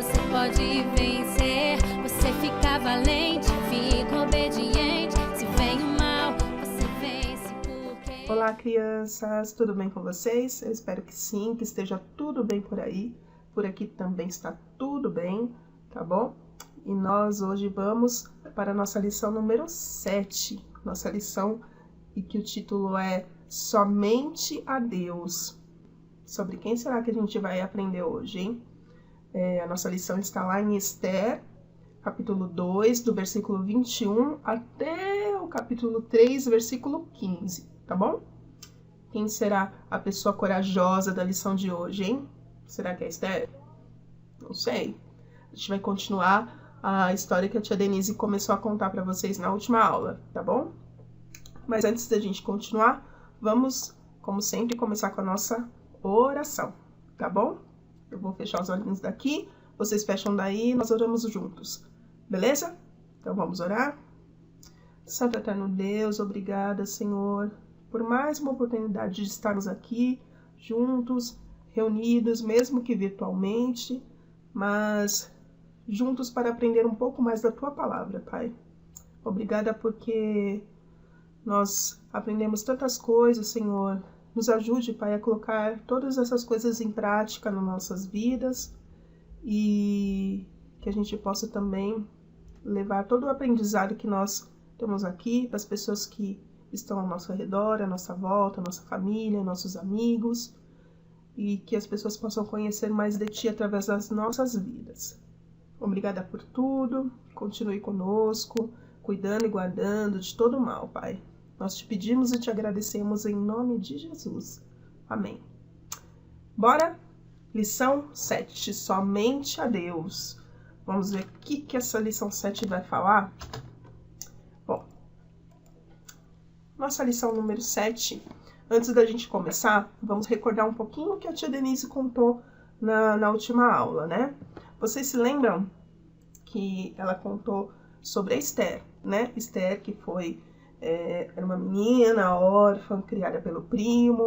você pode vencer. Você fica valente, fica obediente. Se vem o mal, você vence porque... Olá, crianças, tudo bem com vocês? Eu espero que sim, que esteja tudo bem por aí. Por aqui também está tudo bem, tá bom? E nós hoje vamos para a nossa lição número 7. Nossa lição e que o título é Somente a Deus. Sobre quem será que a gente vai aprender hoje, hein? A nossa lição está lá em Esther, capítulo 2, do versículo 21 até o capítulo 3, versículo 15, tá bom? Quem será a pessoa corajosa da lição de hoje, hein? Será que é Esther? Não sei. A gente vai continuar a história que a tia Denise começou a contar para vocês na última aula, tá bom? Mas antes da gente continuar, vamos, como sempre, começar com a nossa oração, tá bom? Eu vou fechar os olhinhos daqui, vocês fecham daí e nós oramos juntos, beleza? Então vamos orar? Santo Eterno Deus, obrigada, Senhor, por mais uma oportunidade de estarmos aqui juntos, reunidos, mesmo que virtualmente, mas juntos para aprender um pouco mais da Tua Palavra, Pai. Obrigada porque nós aprendemos tantas coisas, Senhor. Nos ajude, Pai, a colocar todas essas coisas em prática nas nossas vidas e que a gente possa também levar todo o aprendizado que nós temos aqui para as pessoas que estão ao nosso redor, à nossa volta, à nossa família, nossos amigos, e que as pessoas possam conhecer mais de Ti através das nossas vidas. Obrigada por tudo, continue conosco, cuidando e guardando de todo o mal, Pai. Nós te pedimos e te agradecemos em nome de Jesus. Amém. Bora? Lição 7. Somente a Deus. Vamos ver o que essa lição 7 vai falar? Bom, nossa lição número 7, antes da gente começar, vamos recordar um pouquinho o que a tia Denise contou na última aula, né? Vocês se lembram que ela contou sobre a Esther, né? Esther, que era uma menina órfã, criada pelo primo,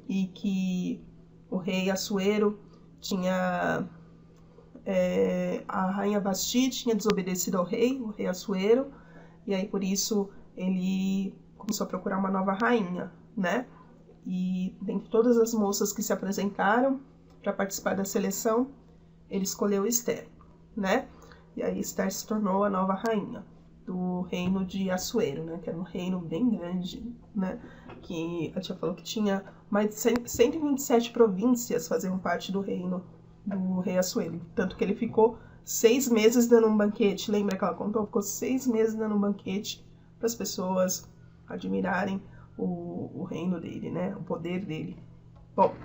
e que o rei Assuero tinha... a rainha Vasti tinha desobedecido ao rei, o rei Assuero, e aí por isso ele começou a procurar uma nova rainha, né? E dentre todas as moças que se apresentaram para participar da seleção, ele escolheu Esther, né? E aí Esther se tornou a nova rainha do reino de Assuero, né? Que era um reino bem grande, né? Que a tia falou que tinha mais de 127 províncias faziam parte do reino do rei Assuero. Tanto que ele ficou 6 meses dando um banquete. Lembra que ela contou? Ficou 6 meses dando um banquete para as pessoas admirarem o reino dele, né? O poder dele. Bom,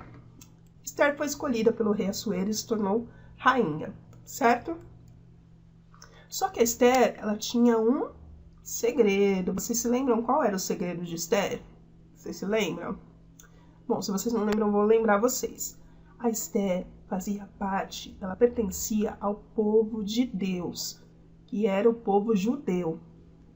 Esther foi escolhida pelo rei Assuero e se tornou rainha, certo? Só que a Esther, ela tinha um segredo. Vocês se lembram qual era o segredo de Esther? Vocês se lembram? Bom, se vocês não lembram, eu vou lembrar vocês. A Esther fazia parte, ela pertencia ao povo de Deus, que era o povo judeu.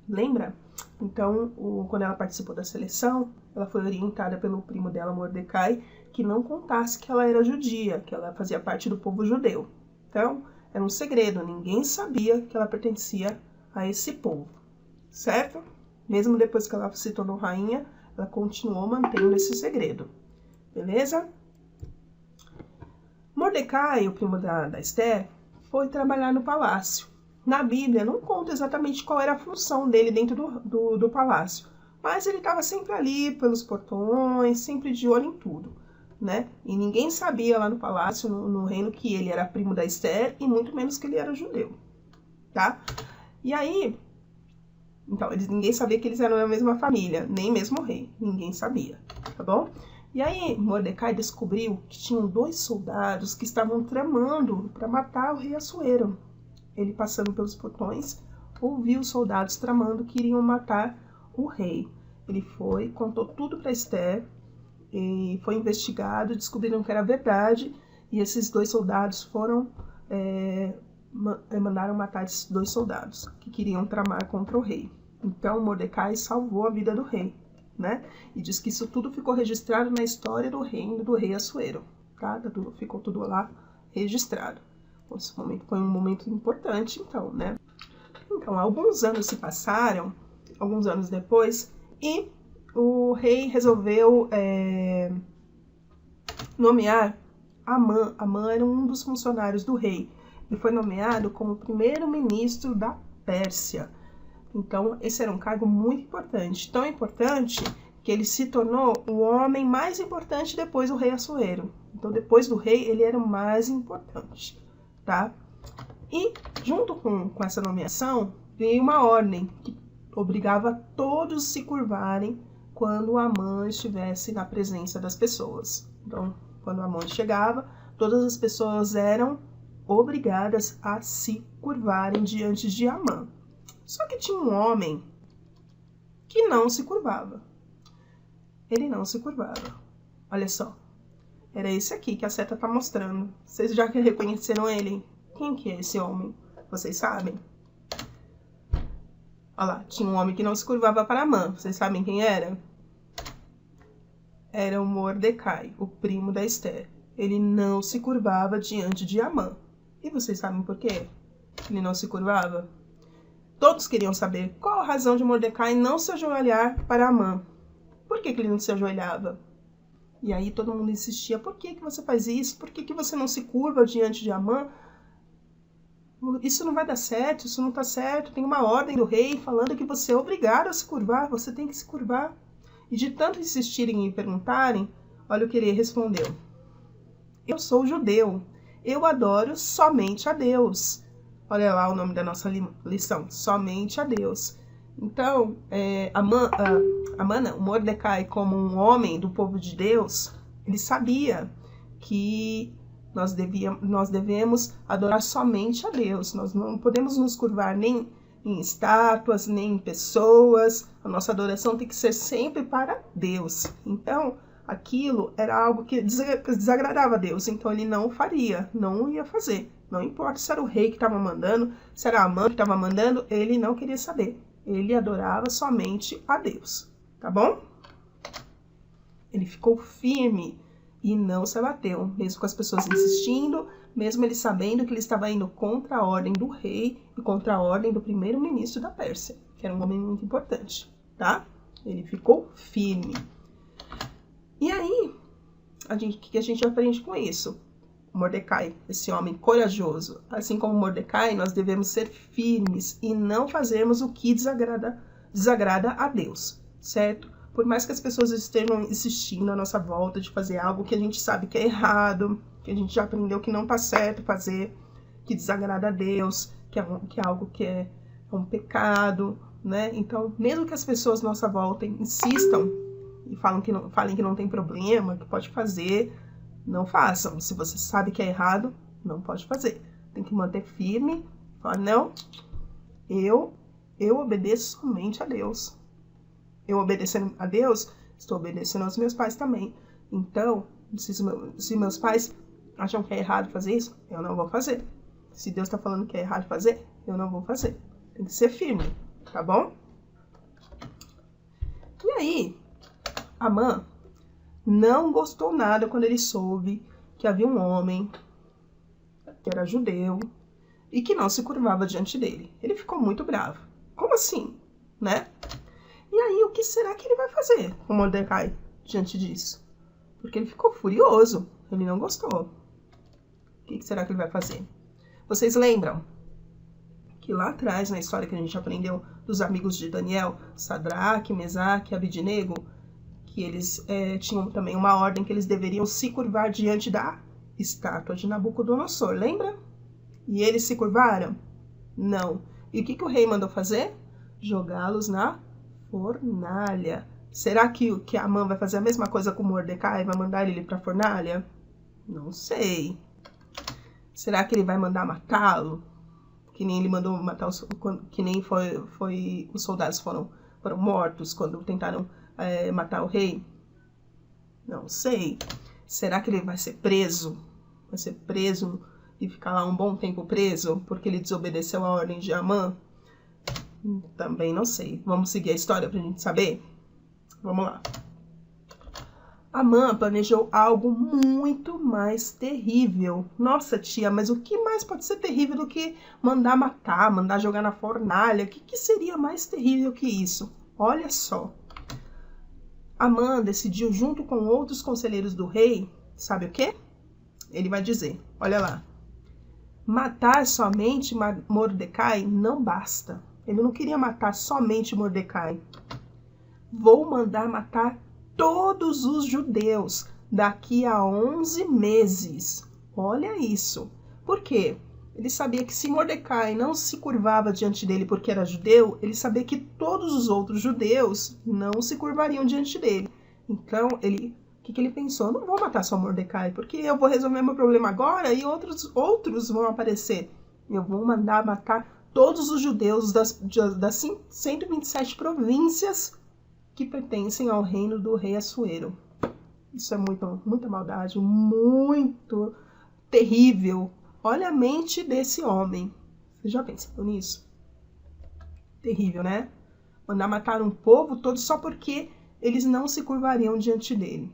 Lembra? Então, quando ela participou da seleção, ela foi orientada pelo primo dela, Mordecai, que não contasse que ela era judia, que ela fazia parte do povo judeu. Então, era um segredo, ninguém sabia que ela pertencia a esse povo, certo? Mesmo depois que ela se tornou rainha, ela continuou mantendo esse segredo, beleza? Mordecai, o primo da Esther, foi trabalhar no palácio. Na Bíblia não conta exatamente qual era a função dele dentro do palácio, mas ele estava sempre ali pelos portões, sempre de olho em tudo, né? E ninguém sabia lá no palácio, no reino, que ele era primo da Esther e muito menos que ele era judeu, tá? E aí, então, ninguém sabia que eles eram da mesma família, nem mesmo o rei, ninguém sabia, tá bom? E aí, Mordecai descobriu que tinham 2 soldados que estavam tramando para matar o rei Assuero. Ele, passando pelos portões, ouviu os soldados tramando que iriam matar o rei. Ele foi, contou tudo para Esther, e foi investigado, descobriram que era verdade, e esses 2 soldados mandaram matar esses 2 soldados que queriam tramar contra o rei. Então, Mordecai salvou a vida do rei, né? E diz que isso tudo ficou registrado na história do reino do rei Assuero, tá? Ficou tudo lá registrado. Esse momento foi um momento importante, então, né? Então, alguns anos se passaram, alguns anos depois, e o rei resolveu nomear Amã. Amã era um dos funcionários do rei e foi nomeado como primeiro-ministro da Pérsia. Então, esse era um cargo muito importante. Tão importante que ele se tornou o homem mais importante depois do rei Assuero. Então, depois do rei, ele era o mais importante, tá? E, junto com essa nomeação, veio uma ordem que obrigava todos a se curvarem quando Amã estivesse na presença das pessoas. Então, quando Amã chegava, todas as pessoas eram obrigadas a se curvarem diante de Amã. Só que tinha um homem que não se curvava. Ele não se curvava. Olha só. Era esse aqui que a seta está mostrando. Vocês já reconheceram ele? Quem que é esse homem? Vocês sabem? Olha lá, tinha um homem que não se curvava para Amã. Vocês sabem quem era? Era o Mordecai, o primo da Esther. Ele não se curvava diante de Amã. E vocês sabem por quê? Ele não se curvava? Todos queriam saber qual a razão de Mordecai não se ajoelhar para Amã. Por que ele não se ajoelhava? E aí todo mundo insistia, por que você faz isso? Por que você não se curva diante de Amã? Isso não vai dar certo, isso não está certo. Tem uma ordem do rei falando que você é obrigado a se curvar, você tem que se curvar. E de tanto insistirem e perguntarem, olha o que ele respondeu. Eu sou judeu, eu adoro somente a Deus. Olha lá o nome da nossa lição, somente a Deus. Então, o Mordecai, como um homem do povo de Deus, ele sabia que nós devemos adorar somente a Deus. Nós não podemos nos curvar nem em estátuas, nem em pessoas. A nossa adoração tem que ser sempre para Deus. Então, aquilo era algo que desagradava a Deus. Então, ele não faria, não ia fazer. Não importa se era o rei que estava mandando, se era Amã que estava mandando, ele não queria saber. Ele adorava somente a Deus, tá bom? Ele ficou firme e não se abateu, mesmo com as pessoas insistindo, mesmo ele sabendo que ele estava indo contra a ordem do rei e contra a ordem do primeiro-ministro da Pérsia, que era um homem muito importante, tá? Ele ficou firme. E aí, o que a gente aprende com isso? Mordecai, esse homem corajoso. Assim como Mordecai, nós devemos ser firmes e não fazermos o que desagrada a Deus, certo? Por mais que as pessoas estejam insistindo à nossa volta de fazer algo que a gente sabe que é errado, que a gente já aprendeu que não tá certo fazer, que desagrada a Deus, que é algo que é um pecado, né? Então, mesmo que as pessoas à nossa volta insistam e falem que não tem problema, que pode fazer, não façam. Se você sabe que é errado, não pode fazer. Tem que manter firme. Falar, não, eu obedeço somente a Deus. Eu obedecendo a Deus, estou obedecendo aos meus pais também. Então, se meus pais acham que é errado fazer isso, eu não vou fazer. Se Deus está falando que é errado fazer, eu não vou fazer. Tem que ser firme, tá bom? E aí, Amã não gostou nada quando ele soube que havia um homem que era judeu e que não se curvava diante dele. Ele ficou muito bravo. Como assim, né? E aí, o que será que ele vai fazer com Mordecai diante disso? Porque ele ficou furioso, ele não gostou. O que será que ele vai fazer? Vocês lembram que lá atrás, na história que a gente aprendeu dos amigos de Daniel, Sadraque, Mesaque e Abidnego, que eles tinham também uma ordem que eles deveriam se curvar diante da estátua de Nabucodonosor, lembra? E eles se curvaram? Não. E o que o rei mandou fazer? Jogá-los na fornalha. Será que Amã vai fazer a mesma coisa com Mordecai? Vai mandar ele para a fornalha? Não sei. Será que ele vai mandar matá-lo? Que nem ele mandou matar que nem os soldados foram mortos quando tentaram matar o rei? Não sei. Será que ele vai ser preso? Vai ser preso e ficar lá um bom tempo preso porque ele desobedeceu a ordem de Amã? Também não sei. Vamos seguir a história pra gente saber? Vamos lá. Amã planejou algo muito mais terrível. Nossa, tia, mas o que mais pode ser terrível do que mandar matar, mandar jogar na fornalha? O que seria mais terrível que isso? Olha só. Amã decidiu, junto com outros conselheiros do rei, sabe o quê? Ele vai dizer, olha lá. Matar somente Mordecai não basta. Ele não queria matar somente Mordecai. Vou mandar matar todos os judeus daqui a 11 meses. Olha isso. Por quê? Ele sabia que se Mordecai não se curvava diante dele porque era judeu, ele sabia que todos os outros judeus não se curvariam diante dele. Então, o que ele pensou? Eu não vou matar só Mordecai, porque eu vou resolver meu problema agora e outros vão aparecer. Eu vou mandar matar todos os judeus das 127 províncias que pertencem ao reino do rei Assuero. Isso é muita maldade, muito terrível. Olha a mente desse homem. Você já pensou nisso? Terrível, né? Mandar matar um povo todo só porque eles não se curvariam diante dele.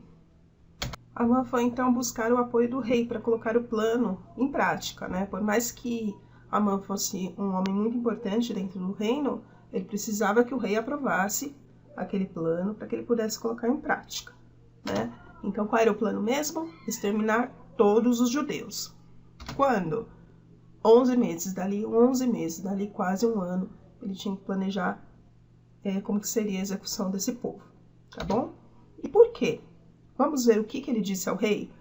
Amã foi então buscar o apoio do rei para colocar o plano em prática, né? Por mais que Amã fosse um homem muito importante dentro do reino, ele precisava que o rei aprovasse aquele plano para que ele pudesse colocar em prática, né? Então, qual era o plano mesmo? Exterminar todos os judeus. Quando? 11 meses, dali quase um ano, ele tinha que planejar como que seria a execução desse povo, tá bom? E por quê? Vamos ver o que ele disse ao rei?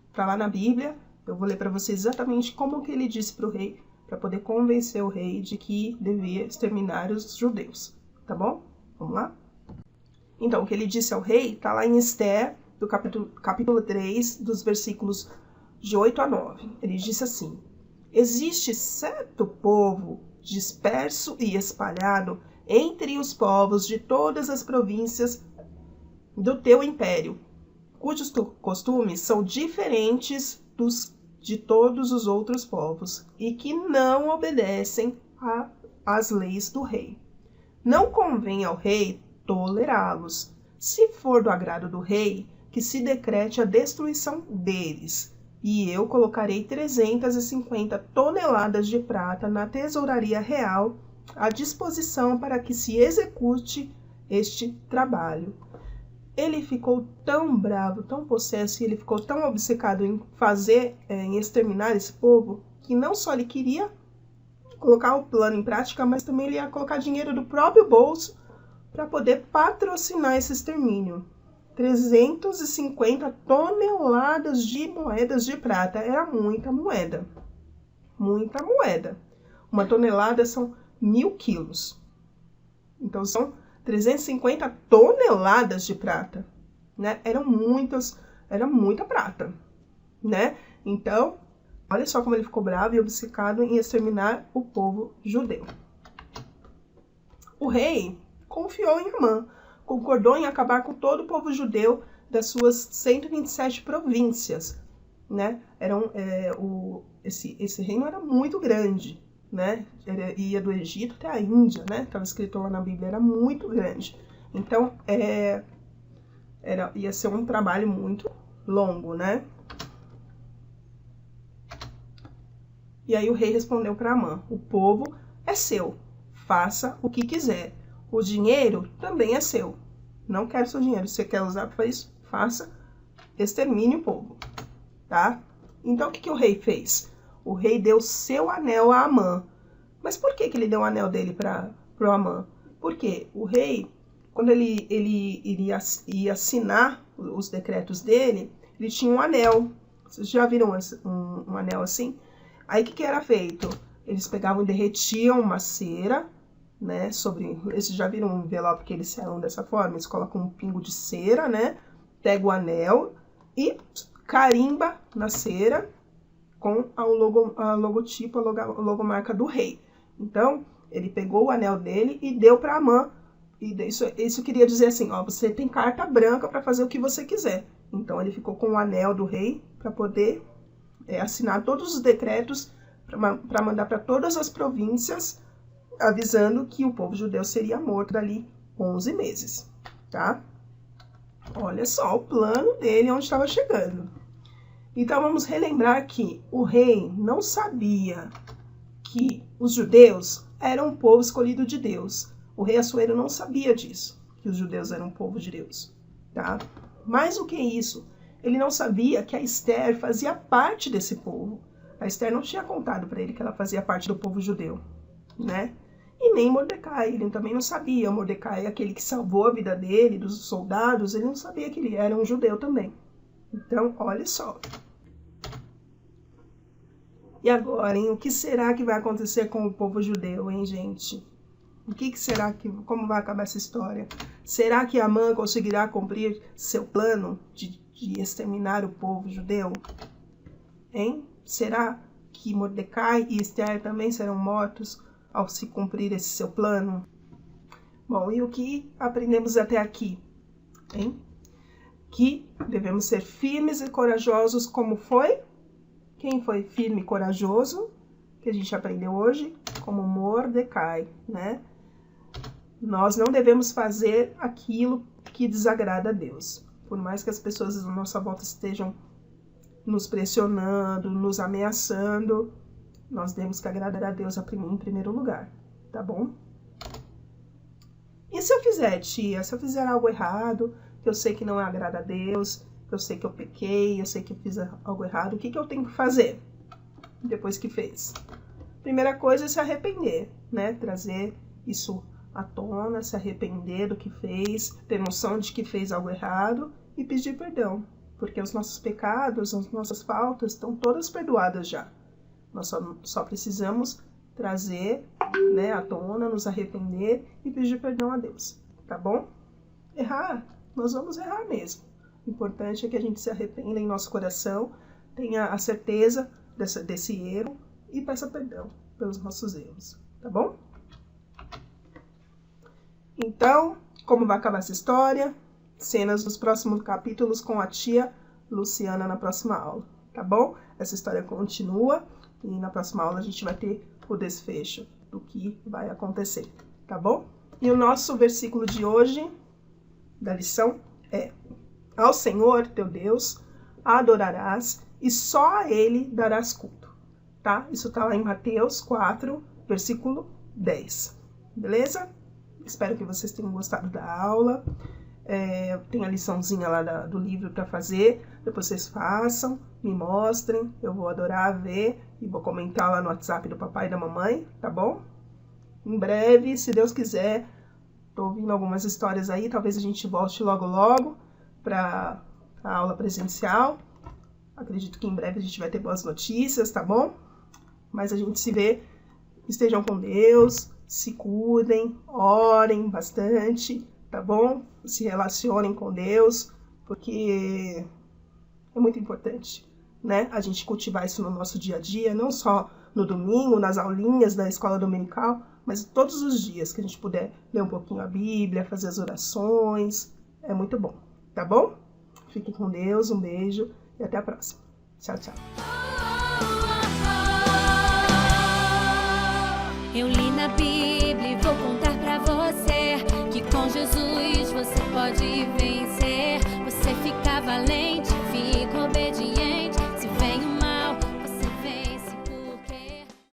Está lá na Bíblia, eu vou ler para vocês exatamente como que ele disse para o rei, para poder convencer o rei de que devia exterminar os judeus, tá bom? Vamos lá? Então, o que ele disse ao rei está lá em Ester, do capítulo 3, dos versículos de 8 a 9. Ele disse assim: existe certo povo disperso e espalhado entre os povos de todas as províncias do teu império, cujos costumes são diferentes de todos os outros povos e que não obedecem às leis do rei. Não convém ao rei tolerá-los. Se for do agrado do rei, que se decrete a destruição deles, e eu colocarei 350 toneladas de prata na tesouraria real à disposição para que se execute este trabalho. Ele ficou tão bravo, tão possesso, e ele ficou tão obcecado em exterminar esse povo, que não só ele queria colocar o plano em prática, mas também ele ia colocar dinheiro do próprio bolso para poder patrocinar esse extermínio. 350 toneladas de moedas de prata. Era muita moeda. Muita moeda. Uma tonelada são 1.000 quilos. Então, são 350 toneladas de prata. Né? Era muita prata. Né? Então, olha só como ele ficou bravo e obcecado em exterminar o povo judeu. O rei confiou em Amã, concordou em acabar com todo o povo judeu das suas 127 províncias, né? Esse reino era muito grande, né? Ia do Egito até a Índia, né? Estava escrito lá na Bíblia, era muito grande. Então, ia ser um trabalho muito longo, né? E aí o rei respondeu para Amã: o povo é seu, faça o que quiser. O dinheiro também é seu. Não quero seu dinheiro. Se você quer usar para isso, faça. Extermine o povo. Tá? Então, o que o rei fez? O rei deu seu anel a Amã. Mas por que ele deu o anel dele para o Amã? Porque o rei, quando ele iria assinar os decretos dele, ele tinha um anel. Vocês já viram um anel assim? Aí, o que era feito? Eles pegavam e derretiam uma cera, né, vocês já viram um envelope que eles selam dessa forma? Eles colocam um pingo de cera, né, pega o anel e carimba na cera com a logomarca do rei. Então, ele pegou o anel dele e deu para Amã. E isso queria dizer assim, ó, você tem carta branca para fazer o que você quiser. Então, ele ficou com o anel do rei para poder assinar todos os decretos para mandar para todas as províncias, avisando que o povo judeu seria morto dali 11 meses, tá? Olha só o plano dele, onde estava chegando. Então vamos relembrar que o rei não sabia que os judeus eram um povo escolhido de Deus. O rei Assuero não sabia disso, que os judeus eram um povo de Deus, tá? Mais do que isso, ele não sabia que a Esther fazia parte desse povo. A Esther não tinha contado para ele que ela fazia parte do povo judeu, né? E nem Mordecai, ele também não sabia. Mordecai, aquele que salvou a vida dele, dos soldados, ele não sabia que ele era um judeu também. Então, olha só. E agora, hein? O que será que vai acontecer com o povo judeu, hein, gente? O que será que... Como vai acabar essa história? Será que Amã conseguirá cumprir seu plano de exterminar o povo judeu? Hein? Será que Mordecai e Esther também serão mortos ao se cumprir esse seu plano? Bom, e o que aprendemos até aqui? Hein? Que devemos ser firmes e corajosos, como foi? Quem foi firme e corajoso? Que a gente aprendeu hoje? Como Mordecai, né? Nós não devemos fazer aquilo que desagrada a Deus. Por mais que as pessoas à nossa volta estejam nos pressionando, nos ameaçando, nós temos que agradar a Deus em primeiro lugar, tá bom? E se eu fizer, tia? Se eu fizer algo errado, que eu sei que não agrada a Deus, que eu sei que eu pequei, eu sei que eu fiz algo errado, o que eu tenho que fazer depois que fez? Primeira coisa é se arrepender, né? Trazer isso à tona, se arrepender do que fez, ter noção de que fez algo errado e pedir perdão. Porque os nossos pecados, as nossas faltas estão todas perdoadas já. Nós só precisamos trazer, né, à tona, nos arrepender e pedir perdão a Deus, tá bom? Errar, nós vamos errar mesmo. O importante é que a gente se arrependa em nosso coração, tenha a certeza desse erro e peça perdão pelos nossos erros, tá bom? Então, como vai acabar essa história? Cenas dos próximos capítulos com a tia Luciana na próxima aula, tá bom? Essa história continua e na próxima aula a gente vai ter o desfecho do que vai acontecer, tá bom? E o nosso versículo de hoje, da lição, é: ao Senhor teu Deus adorarás e só a Ele darás culto, tá? Isso tá lá em Mateus 4, versículo 10, beleza? Espero que vocês tenham gostado da aula. Tem a liçãozinha lá do livro para fazer, depois vocês façam, me mostrem, eu vou adorar ver e vou comentar lá no WhatsApp do papai e da mamãe, tá bom? Em breve, se Deus quiser, tô ouvindo algumas histórias aí, talvez a gente volte logo para a aula presencial. Acredito que em breve a gente vai ter boas notícias, tá bom? Mas a gente se vê, estejam com Deus, se cuidem, orem bastante, tá bom? Se relacionem com Deus, porque é muito importante, né? A gente cultivar isso no nosso dia a dia, não só no domingo, nas aulinhas da escola dominical, mas todos os dias que a gente puder ler um pouquinho a Bíblia, fazer as orações, é muito bom, tá bom? Fiquem com Deus, um beijo e até a próxima. Tchau, tchau. Eu li na Bíblia e vou contar pra você que com Jesus você pode vencer. Você fica valente.